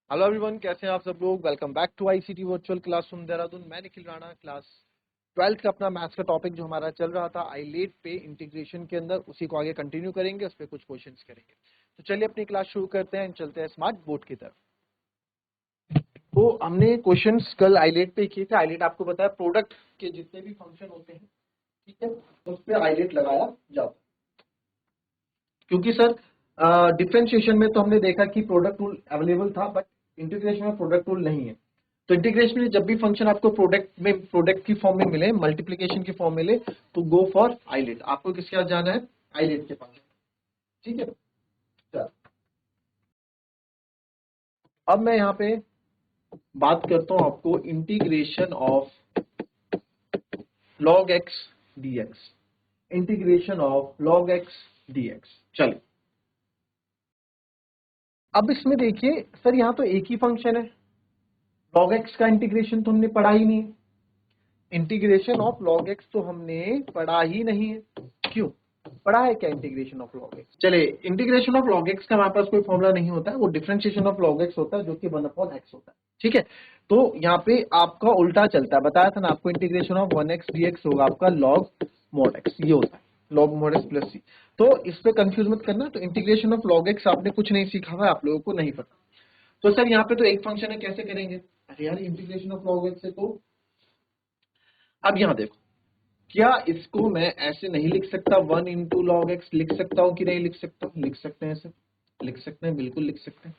Hello everyone, कैसे हैं आप सब लोग। Welcome back to ICT virtual classroom Dehradun. मैं निखिल राणा, क्लास 12th का अपना मैथ्स का टॉपिक जो हमारा चल रहा था आईलेट पे इंटीग्रेशन के अंदर, उसी को आगे कंटिन्यू करेंगे, उस पर कुछ क्वेश्चंस करेंगे। तो चलिए अपनी क्लास शुरू करते हैं, चलते हैं स्मार्ट बोर्ड की तरफ। तो हमने क्वेश्चंस कल आईलेट पे किए थे। आईलेट आपको पता है प्रोडक्ट के जितने भी फंक्शन होते हैं, ठीक है, उस पर आईलेट लगाया जाता है। क्योंकि सर डिफरेंशिएशन में तो हमने देखा कि प्रोडक्ट रूल अवेलेबल था, बट इंटीग्रेशन में प्रोडक्ट रूल नहीं है। तो इंटीग्रेशन में जब भी फंक्शन आपको प्रोडक्ट की फॉर्म में मिले, मल्टीप्लीकेशन की फॉर्म मिले, तो गो फॉर आईलेट। आपको किसके पास जाना है? आईलेट के पास, ठीक है। चल, अब मैं यहाँ पे बात करता हूँ आपको integration of log x dx। Integration of log x dx। चलिए, अब इसमें देखिए सर, यहाँ तो एक ही फंक्शन है। log x का इंटीग्रेशन तो हमने पढ़ा ही नहीं है। इंटीग्रेशन ऑफ log x तो हमने पढ़ा ही नहीं है। क्यों पढ़ा है? क्या इंटीग्रेशन ऑफ log x? चलिए, इंटीग्रेशन ऑफ log x का हमारे पास कोई फॉर्मूला नहीं होता है, वो डिफरेंशिएशन ऑफ log x होता है, जो कि 1/x होता है, ठीक है। तो यहाँ पे आपका उल्टा चलता है, बताया था ना आपको, इंटीग्रेशन ऑफ 1x dx होगा आपका log mod x, ये होता है log mod x plus c। तो इस पे कंफ्यूज मत करना। तो इंटीग्रेशन ऑफ log x आपने कुछ नहीं सीखा हुआ है, आप लोगों को नहीं पता। तो सर यहाँ पे तो एक फंक्शन है, कैसे करेंगे? अरे यार, इंटीग्रेशन ऑफ log x है, तो अब यहाँ देखो, क्या इसको मैं ऐसे नहीं लिख सकता? 1 × log x लिख सकता हूं कि नहीं लिख सकता? लिख सकते हैं सर, लिख सकते हैं, बिल्कुल लिख सकते हैं।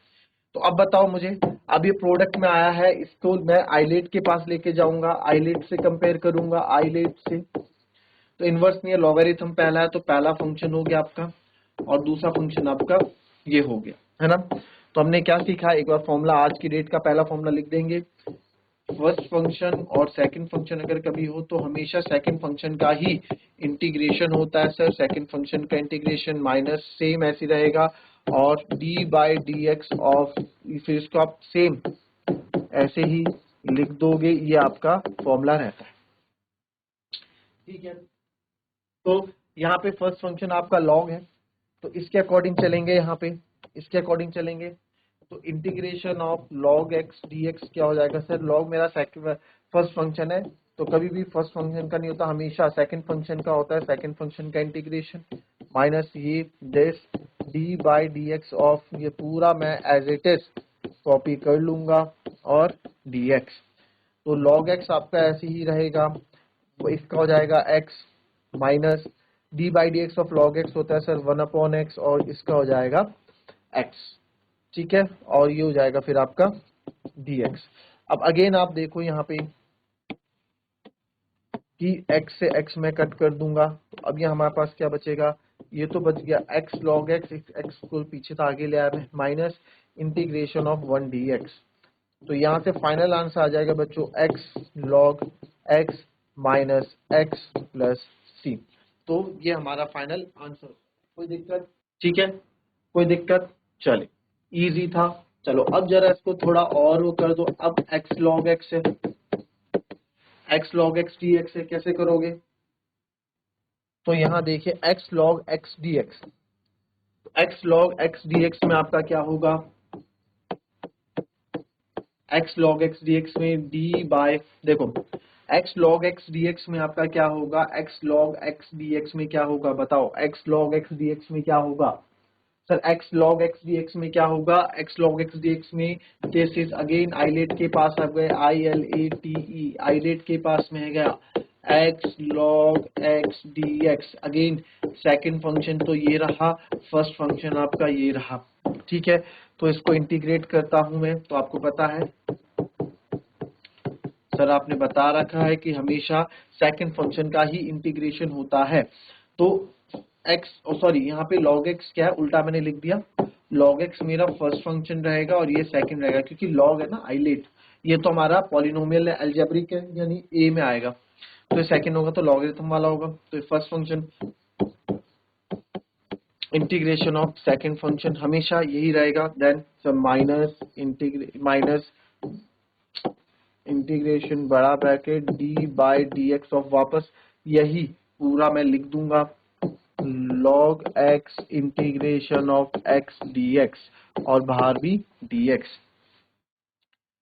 तो अब बताओ मुझे, अब ये प्रोडक्ट में आया है, इसको मैं आईलेट के पास लेके जाऊंगा, आईलेट से कंपेयर करूंगा, आईलेट से। तो इनवर्स नहीं है, लॉगरिथम पहला है, तो पहला फंक्शन हो गया आपका, और दूसरा फंक्शन आपका ये हो गया, है ना। तो हमने क्या सीखा, एक बार फॉर्मूला, आज की डेट का पहला फॉर्मूला लिख देंगे। फर्स्ट फंक्शन और सेकंड फंक्शन अगर कभी हो, तो हमेशा सेकंड फंक्शन का ही इंटीग्रेशन होता है सर। सेकंड फंक्शन का इंटीग्रेशन माइनस सेम ऐसे रहेगा, और D by D x of, फिर इसको आप सेम ऐसे ही लिख दोगे, ये आपका फॉर्मूला रहता है, ठीक है। तो यहाँ पे फर्स्ट फंक्शन आपका लॉग है, तो इसके अकॉर्डिंग चलेंगे, यहाँ पे इसके अकॉर्डिंग चलेंगे। तो integration of log x dx क्या हो जाएगा सर? log मेरा फर्स्ट फंक्शन है, तो कभी भी फर्स्ट फंक्शन का नहीं होता, हमेशा सेकंड फंक्शन का होता है। सेकंड फंक्शन का इंटीग्रेशन माइनस ये this D by D x of, ये पूरा मैं एज इट इज कॉपी कर लूंगा, और dx। तो log x आपका ऐसे ही रहेगा, वो इसका हो जाएगा x minus D by D x of log x होता है सर 1/x, और इसका हो जाएगा x, ठीक है। और ये हो जाएगा फिर आपका dx। अब अगेन आप देखो यहाँ पे कि x से x मैं कट कर दूंगा, तो अब ये हमारे पास क्या बचेगा? ये तो बच गया x log x, x को पीछे था आगे ले आ रहे हैं, माइनस इंटीग्रेशन ऑफ 1 dx। तो यहाँ से फाइनल आंसर आ जाएगा बच्चों x log x minus x plus c। तो ये हमारा फाइनल आंसर। कोई दिक्कत? ठीक है, कोई दिक्कत? चले, इजी था। चलो अब जरा इसको थोड़ा और वो कर दो। अब x log x है, x log x dx है, कैसे करोगे? तो यहाँ देखिए x log x dx, तो x log x dx में आपका क्या होगा? x log x dx में d बाय, देखो x log x dx में आपका क्या होगा? x log x dx में क्या होगा बताओ? x log x dx में क्या होगा sir? x log x dx में क्या होगा? x log x dx में दिस इज अगेन आईलेट के पास आ गए, ILATE, आईलेट के पास में है गया x log x dx। Again second function तो ये रहा, फर्स्ट फंक्शन आपका ये रहा, ठीक है। तो इसको इंटीग्रेट करता हूं मैं, तो आपको पता है सर, आपने बता रखा है कि हमेशा सेकंड फंक्शन का ही इंटीग्रेशन होता है। तो x, सॉरी यहाँ पे log x क्या है, उल्टा मैंने लिख दिया। log x मेरा फर्स्ट फंक्शन रहेगा और ये सेकंड रहेगा, क्योंकि log है ना आइलेट, ये तो हमारा पॉलिनोमियल है, अलजेब्रिक है, यानी a में आएगा। तो ये सेकंड होगा तो लॉगरिथम वाला होगा। तो first function integration of second function हमेशा यही रहेगा, देन माइनस इंटीग्रेशन बड़ा bracket d by D x of, वापस यही पूरा मैं लिख दूंगा, log x integration of x dx, और बाहर भी dx।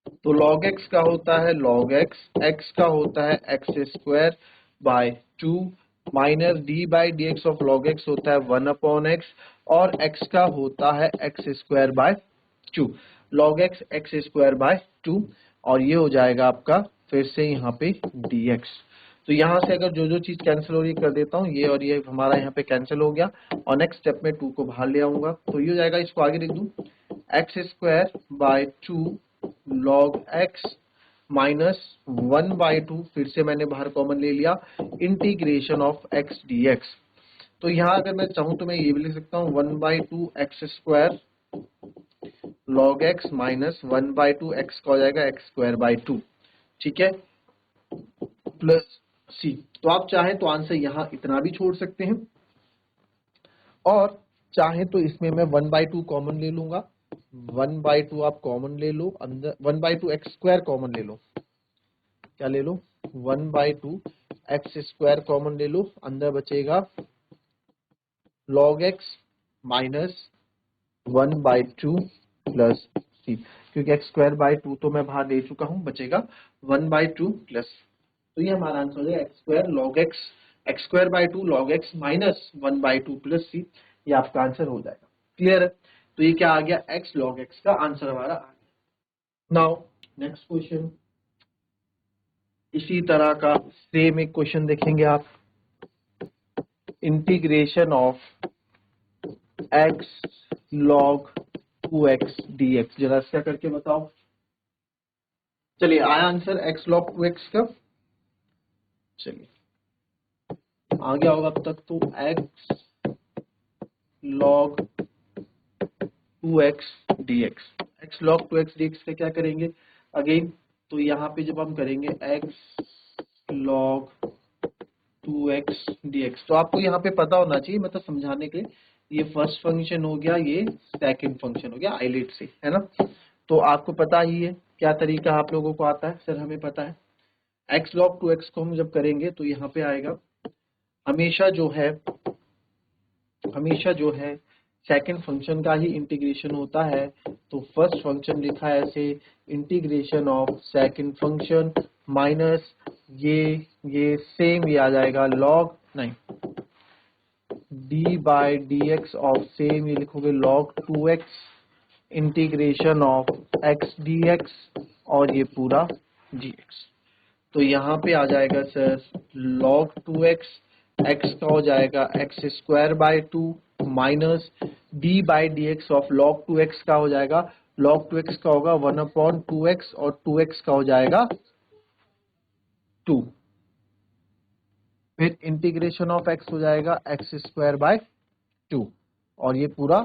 तो log x का होता है log x का होता है x square by 2 minus D by D x of log x होता है 1/x और x का होता है x square by 2 log x square by 2 और ये हो जाएगा आपका फिर से यहाँ पे dx। तो यहाँ से अगर जो जो चीज कैंसिल हो रही है कर देता हूँ, ये और ये हमारा यहाँ पे कैंसिल हो गया और नेक्स्ट स्टेप में 2 को बाहर ले आऊंगा तो ये हो जाएगा, इसको आगे लिख दूं x square by 2 log x minus 1/2, फिर से मैंने बाहर कॉमन ले लिया, इंटीग्रेशन ऑफ x dx। तो यहाँ अगर मैं चाहूँ तो मैं ये भी लिख सकता हूँ 1/2 x square log x minus 1/2 x का हो जाएगा x स्क्वायर बाय 2, ठीक है, प्लस सी। तो आप चाहें तो आंसर यहाँ इतना भी छोड़ सकते हैं और चाहे तो इसमें मैं 1/2 कॉमन ले लूंगा, 1/2 आप कॉमन ले लो, अंदर 1/2 एक्स स्क्वायर कॉमन ले लो, क्या ले लो 1/2 एक्स स्क्वायर कॉमन ले लो, अंदर बचेगा log x माइनस 1/2 प्लस सी, क्योंकि एक्स स्क्वायर बाय 2 तो मैं बाहर ले चुका हूं, बचेगा 1/2 प्लस। तो ये हमारा आंसर हो जाएगा x square log x square by 2 log x minus 1/2 plus c, ये आपका आंसर हो जाएगा। क्लियर है? तो ये क्या आ गया, x log x का आंसर हमारा आ गया। नाउ नेक्स्ट क्वेश्चन, इसी तरह का सेम एक क्वेश्चन देखेंगे आप, integration of x log 2x dx, जरा इसका करके बताओ। चलिए आया आंसर x log 2x का, चलिए आ गया होगा अब तक, तो x log 2x dx, x log 2x dx का क्या करेंगे अगेन, तो यहाँ पे जब हम करेंगे x log 2x dx, तो आपको यहाँ पे पता होना चाहिए, मतलब समझाने के लिए, ये फर्स्ट फंक्शन हो गया, ये सेकंड फंक्शन हो गया आइलेट से, है ना। तो आपको पता ही है क्या तरीका आप लोगों को आता है, सर हमें पता है। x log 2x को हम जब करेंगे तो यहाँ पे आएगा, हमेशा जो है सेकंड फंक्शन का ही इंटीग्रेशन होता है, तो फर्स्ट फंक्शन लिखा है ऐसे, integration of second function minus ये सेम ये आ जाएगा लॉग नहीं D by D x of same ये लिखोगे log 2x integration of x dx और ये पूरा dx। तो यहाँ पे आ जाएगा सर log 2x, x का हो जाएगा x square by 2 minus D by D x of log 2x का हो जाएगा, log 2x का होगा 1/2x और 2x का हो जाएगा 2, फिर इंटीग्रेशन ऑफ x हो जाएगा x स्क्वायर बाय 2 और ये पूरा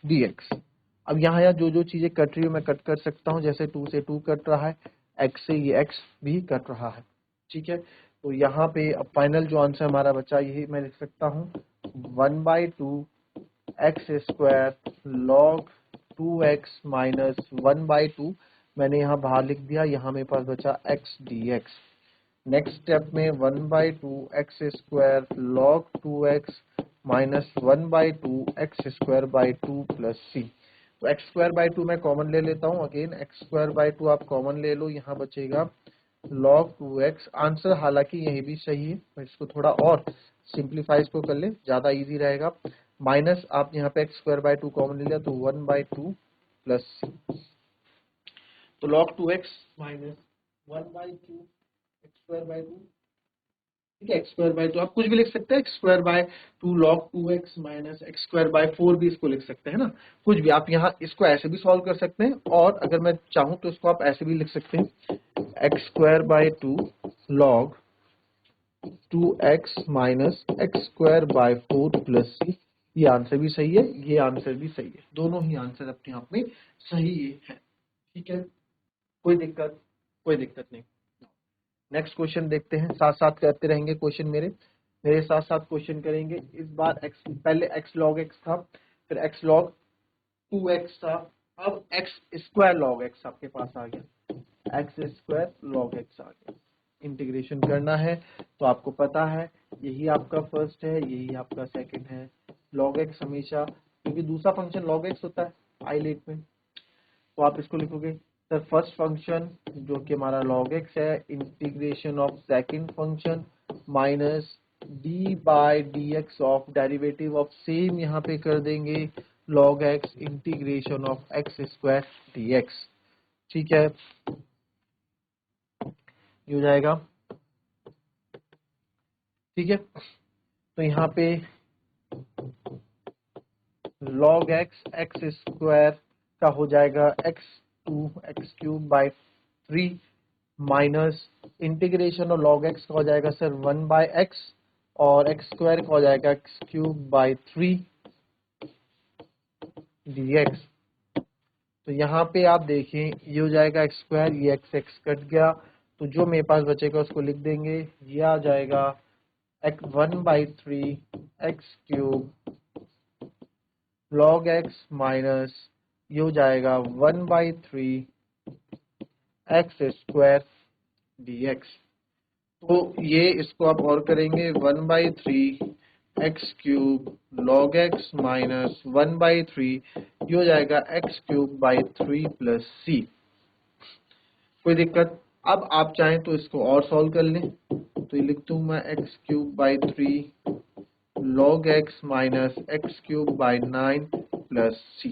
dx। अब यहाँ जो जो चीजें कट रही है मैं कट कर सकता हूँ, जैसे 2 से 2 कट रहा है, x से ये x भी कट रहा है, ठीक है। तो यहाँ पे अब फाइनल जो आंसर हमारा बचा यही मैं लिख सकता हूँ 1/2 x square log 2x minus 1/2, मैंने यहाँ बाहर लिख दिया, यहाँ मेरे पास बचा x dx। नेक्स्ट स्टेप में 1/2 x square log 2x minus 1/2 x square by 2 plus c. तो एक्स स्क्वायर बाई 2 मैं कॉमन ले लेता हूँ, अगेन एक्स स्क्वायर बाई 2 आप कॉमन ले लो, यहाँ बचेगा log 2x। आंसर हालांकि यही भी सही है, मैं इसको थोड़ा और सिंप्लीफाई इसको कर ले, ज्यादा इजी रहेगा। माइनस आप यहाँ पे एक्स स्क्वायर बाई 2 कॉमन ले लिया तो 1/2 प्लस सी, तो log 2x minus 1/2 x square by 2, ठीक है, एक्स स्क्वायर बाय 2 आप कुछ भी लिख सकते हैं, x square by 2 log 2x minus x square by 4 भी इसको लिख सकते हैं ना, कुछ भी आप यहाँ इसको ऐसे भी सॉल्व कर सकते हैं, और अगर मैं चाहूँ तो इसको आप ऐसे भी लिख सकते हैं x square by 2 log 2x minus x square by 4 plus c. ये आंसर भी सही है, ये आंसर भी सही है, दोनों ही आंसर अपने आप में सही है, ठीक है, कोई दिक्कत नहीं। नेक्स्ट क्वेश्चन देखते हैं, साथ साथ करते रहेंगे क्वेश्चन, मेरे साथ साथ क्वेश्चन करेंगे। इस बार x, पहले x log x था, फिर x log 2x था, अब x स्क्वायर log x आपके पास आ गया, x स्क्वायर log x आ गया। इंटीग्रेशन करना है तो आपको पता है यही आपका फर्स्ट है, यही आपका सेकंड है, log x हमेशा, क्योंकि दूसरा फंक्शन log x होता है आइलेट में, तो आप इसको लिखोगे सर फर्स्ट फंक्शन जो कि हमारा log x है, integration of second function minus D by D x of derivative of same यहाँ पे कर देंगे log x integration of x square D x. ठीक है, ये हो जाएगा। ठीक है, तो यहाँ पे log x एक्स स्क्वायर का हो जाएगा x2 x cube by 3 minus integration और log x का हो जाएगा सर 1 बाय एक्स और एक्स स्क्वायर का हो जाएगा एक्स क्यूब बाई 3 dx। तो यहाँ पे आप देखें ये हो जाएगा एक्स स्क्वायर, ये एक्स एक्स कट गया, तो जो मेरे पास बचेगा उसको लिख देंगे, ये आ जाएगा 1/3 x cube log x minus ये हो जाएगा 1/3 एक्स स्क्वायर dx। तो ये इसको आप और करेंगे 1/3 x cube log x minus 1/3 ये हो जाएगा एक्स क्यूब बाई 3 प्लस सी। कोई दिक्कत? अब आप चाहें तो इसको और सॉल्व कर लें, तो ये लिख दूं मैं x cube by 3 log x minus x cube by 9 plus c.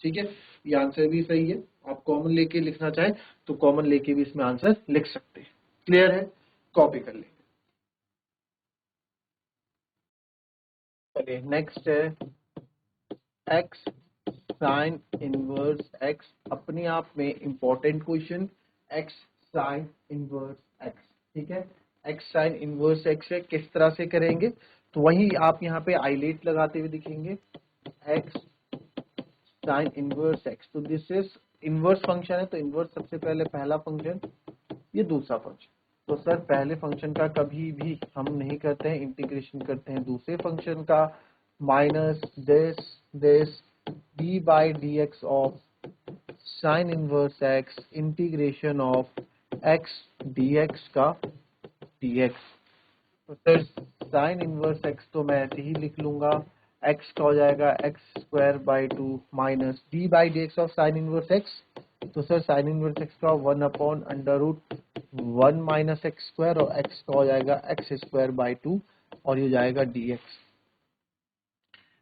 ठीक है, ये आंसर भी सही है। आप कॉमन लेके लिखना चाहें तो कॉमन लेके भी इसमें आंसर लिख सकते हैं। क्लियर है? कॉपी कर लेंगे। चलिए नेक्स्ट है एक्स साइन इनवर्स एक्स। अपने आप में important question x sine inverse x. ठीक है, एक्स साइन इनवर्स एक्स है, किस तरह से करेंगे तो वही आप यहाँ पे आईलेट लगाते हुए दिखेंगे एक्स साइन इनवर्स एक्स। तो दिस इज इनवर्स फंक्शन है, तो इनवर्स सबसे पहले पहला फंक्शन, ये दूसरा फंक्शन। तो सर पहले फंक्शन का कभी भी हम नहीं करते हैं, इंटीग्रेशन करते हैं दूसरे फंक्शन का, minus this D by D x of sine inverse x integration of x D x का डी एक्स। तो सर साइन इनवर्स एक्स तो मैं ऐसे ही लिख लूंगा, एक्स का हो जाएगा x square by 2 minus D by D x of sine inverse x. तो सर साइन इनवर्स एक्स का 1/√1 माइनस एक्स स्क्वायर और एक्स का हो जाएगा एक्स स्क्वायर बाई 2 और ये हो जाएगा डी एक्स।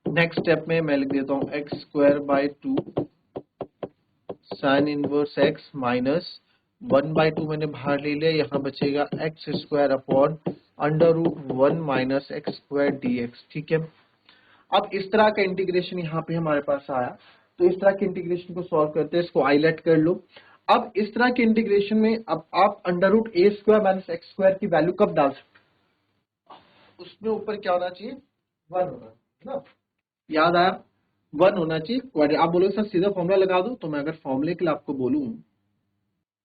नेक्स्ट स्टेप में मैं लिख देता हूँ x square by 2 sine inverse x minus 1/2 मैंने बाहर ले लिया, यहाँ बचेगा x square upon √1 minus x square D x. ठीक है, अब इस तरह का इंटीग्रेशन यहाँ पे हमारे पास आया, तो इस तरह के इंटीग्रेशन को सॉल्व करते हैं, इसको हाईलाइट कर लो। अब इस तरह के इंटीग्रेशन में अब आप √a² माइनस एक्स स्क्वायर की वैल्यू कब डाल सकते हैं? उसमें ऊपर क्या होना चाहिए? 1 होना है ना, याद आया? 1 होना चाहिए। आप बोलोगे सर सीधा फॉर्मूला लगा दो, तो मैं अगर फॉर्मूले के लिए आपको बोलूं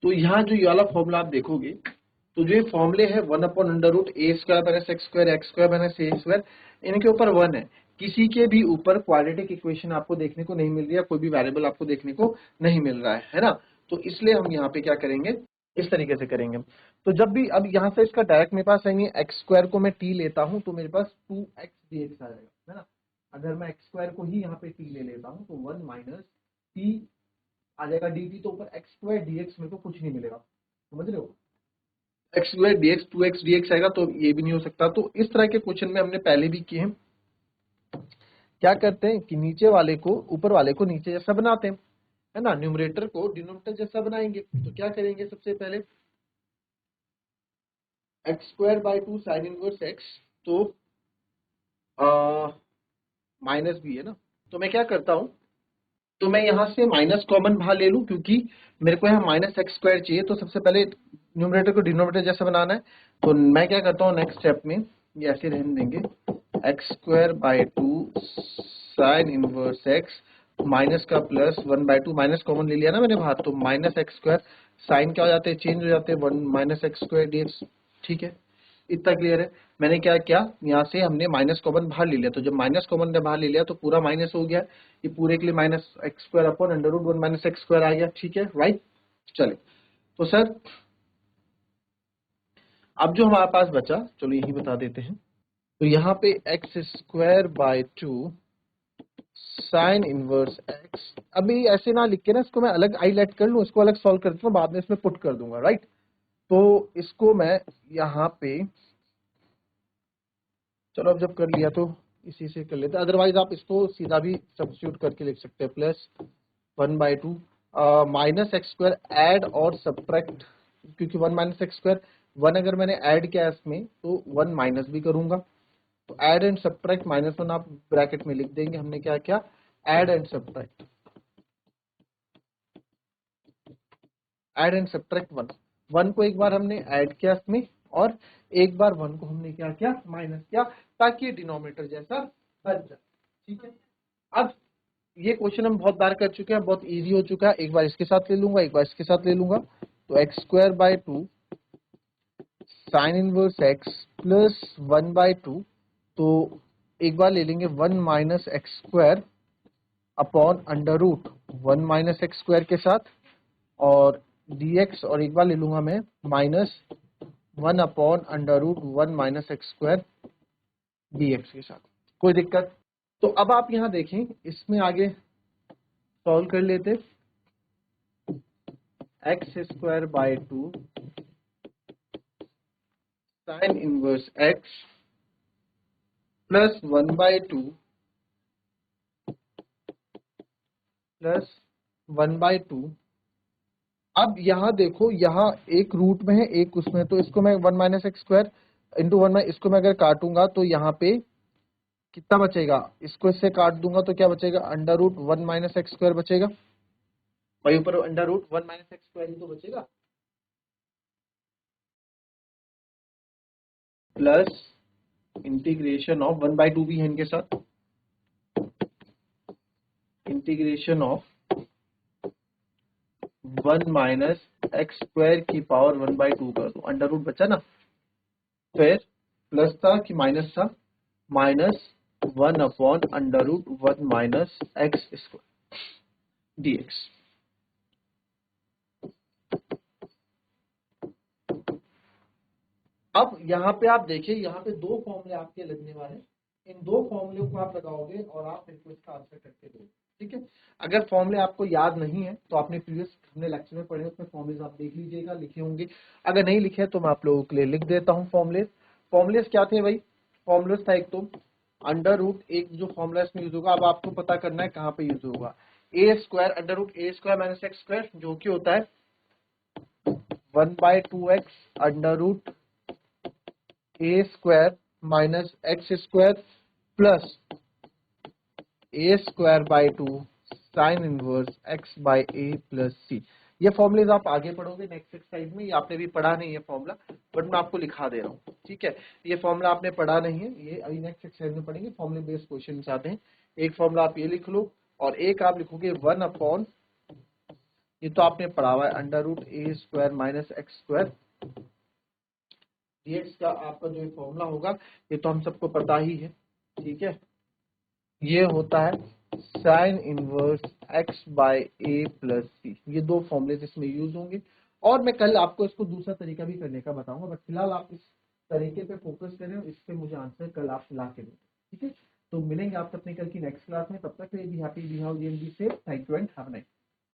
तो यहाँ जो ये वाला फॉर्मूला आप देखोगे तो जो ये फॉर्मूले है 1/√a² minus x square x square minus a square, इनके ऊपर 1 है। किसी के भी ऊपर क्वाड्रेटिक इक्वेशन आपको देखने को नहीं मिल रही है, कोई भी वेरिएबल आपको देखने को नहीं मिल रहा है ना, तो इसलिए हम यहाँ पे क्या करेंगे, इस तरीके से करेंगे। तो जब भी अब यहाँ से इसका डायरेक्ट मेरे पास आएंगे, एक्स स्क्वायर को मैं टी लेता हूँ तो मेरे पास 2x dx आ जाएगा, है ना। अगर मैं एक्स स्क्वायर को ही यहाँ पे टी ले लेता हूँ तो 1 माइनस टी आ जाएगा dt, तो ऊपर एक्स स्क्वायर dx मेरे को कुछ नहीं मिलेगा, समझ रहे हो। X square dx 2x dx आएगा तो ये भी नहीं हो सकता। तो इस तरह के क्वेश्चन में हमने पहले भी किए हैं, क्या करते हैं कि नीचे वाले को ऊपर वाले को नीचे जैसा बनाते हैं, है ना, न्यूमरेटर को डिनोमिनेटर जैसा बनाएंगे। तो क्या करेंगे, सबसे पहले x square by 2 sine inverse x, तो माइनस भी है ना, तो मैं क्या करता हूं, तो मैं यहां से माइनस कॉमन बाहर ले लूं क्योंकि मेरे को यहाँ माइनस एक्स स्क्वायर चाहिए। तो सबसे पहले न्यूमरेटर को डिनोमिनेटर जैसा बनाना है, तो मैं क्या करता हूँ नेक्स्ट स्टेप में ये ऐसे रहने देंगे, x square by 2 sine inverse x minus का प्लस 1/2, माइनस कॉमन ले लिया ना मैंने बाहर, तो माइनस एक्स स्क्वायर, साइन क्या हो जाते हैं, चेंज हो जाते हैं, 1 माइनस एक्स स्क्वायर dx। ठीक है, इतना क्लियर है। मैंने क्या किया, यहाँ से हमने माइनस कॉमन बाहर ले लिया, तो जब माइनस कॉमन बाहर ले लिया तो पूरा माइनस हो गया, ये पूरे के लिए minus x square upon √1 minus x square आ गया। ठीक है, राइट। चले तो सर अब जो हमारे पास बचा, चलो यही बता देते हैं। तो यहाँ पे x square by 2 sine inverse x अभी ऐसे ना लिख के ना इसको मैं अलग हाईलाइट कर लूँ, इसको अलग सॉल्व कर देता हूँ, बाद में इसमें पुट कर दूंगा, राइट। तो इसको मैं यहाँ पे, चलो अब जब कर लिया तो इसी से कर लेते हैं, अदरवाइज आप इसको सीधा भी सब्स्टिट्यूट करके लिख सकते हैं, plus 1/2 minus x square add और सब्ट्रैक्ट, क्योंकि 1 माइनस एक्स स्क्वायर 1 अगर मैंने ऐड किया इसमें तो 1 माइनस भी करूंगा, तो ऐड एंड सब्ट्रैक्ट -1 आप ब्रैकेट में लिख देंगे। हमने क्या किया, add and subtract, add and subtract 1 को एक बार हमने ऐड किया इसमें, और एक बार 1 को हमने क्या किया, माइनस किया, ताकि डिनोमिनेटर जैसा बन जाए, ठीक है। अब ये क्वेश्चन हम बहुत बार कर चुके हैं, बहुत इजी हो चुका है, एक बार इसके साथ ले लूंगा, एक बार इसके साथ ले लूंगा, तो x² 2 sine inverse x plus 1/2, तो एक बार ले लेंगे 1 minus x square upon under root 1 minus x square के साथ, और dx, और एक बार ले लूंगा मैं -1 upon under root 1 minus x square dx के साथ। कोई दिक्कत? तो अब आप यहाँ देखें, इसमें आगे सॉल्व कर लेते, x² 2 sine inverse x plus 1/2 plus 1/2। अब यहाँ देखो, यहाँ एक रूट में है एक उसमें, तो इसको मैं 1 माइनस एक्स स्क्वायर इंटू 1 में, इसको मैं अगर काटूंगा तो यहाँ पे कितना बचेगा, इसको इससे काट दूंगा तो क्या बचेगा, under root 1 minus x square बचेगा, वही ऊपर under root 1 minus x square ही तो बचेगा, प्लस इंटीग्रेशन ऑफ 1/2 भी है इनके साथ, integration of 1 minus x square की पावर 1/2 कर दो, अंडर रूट बचा ना, फिर प्लस था कि माइनस था, -1 upon under root 1 minus x square dx। अब यहाँ पे आप देखिए, यहाँ पे दो फॉर्मूले आपके लगने वाले, इन दो फॉर्मूले को आप लगाओगे और आप इनको इसका आंसर करके दोगे, ठीक है। अगर फॉर्मूले आपको याद नहीं है तो आपने प्रीवियस हमने लेक्चर में पढ़े, उसमें फॉर्मूले आप देख लीजिएगा, लिखे होंगे, अगर नहीं लिखे तो मैं आप लोगों के लिए लिख देता हूँ फॉर्मूले। फॉर्मूलेस क्या थे भाई, फॉर्मूलेस था एक तो अंडर रूट, एक जो फॉर्मूला इसमें यूज होगा, अब आपको पता करना है कहाँ पे यूज होगा, a² under root a² minus x square, जो कि होता है 1/2x under root a² minus x square plus a² 2 sine inverse x/a plus c। ये फॉर्मूलेज आप आगे पढ़ोगे नेक्स्ट एक्सरसाइज में, ये आपने भी पढ़ा नहीं है फॉर्मूला, बट मैं आपको लिखा दे रहा हूँ, ठीक है। ये फॉर्मूला आपने पढ़ा नहीं है, ये अभी नेक्स्ट एक्सरसाइज में पढ़ेंगे, फॉर्मूले बेस्ड क्वेश्चन आते हैं। एक फॉर्मूला आप ये लिख लो, और एक आप लिखोगे 1 अपॉन, ये तो आपने पढ़ा हुआ है, under root a² minus x square dx का आपका जो फॉर्मूला होगा, ये तो हम सबको पता ही है, ठीक है। ये होता है sign inverse x/a plus c, ये दो फॉर्मूले इसमें यूज होंगे, और मैं कल आपको इसको दूसरा तरीका भी करने का बताऊंगा, बट फिलहाल आप इस तरीके पे फोकस करें, और इससे मुझे आंसर कल आप ला के दें, ठीक है। तो मिलेंगे आपसे अपने कल की नेक्स्ट क्लास में, तब तक के लिए be happy, be healthy, be safe, thank you and have a nice.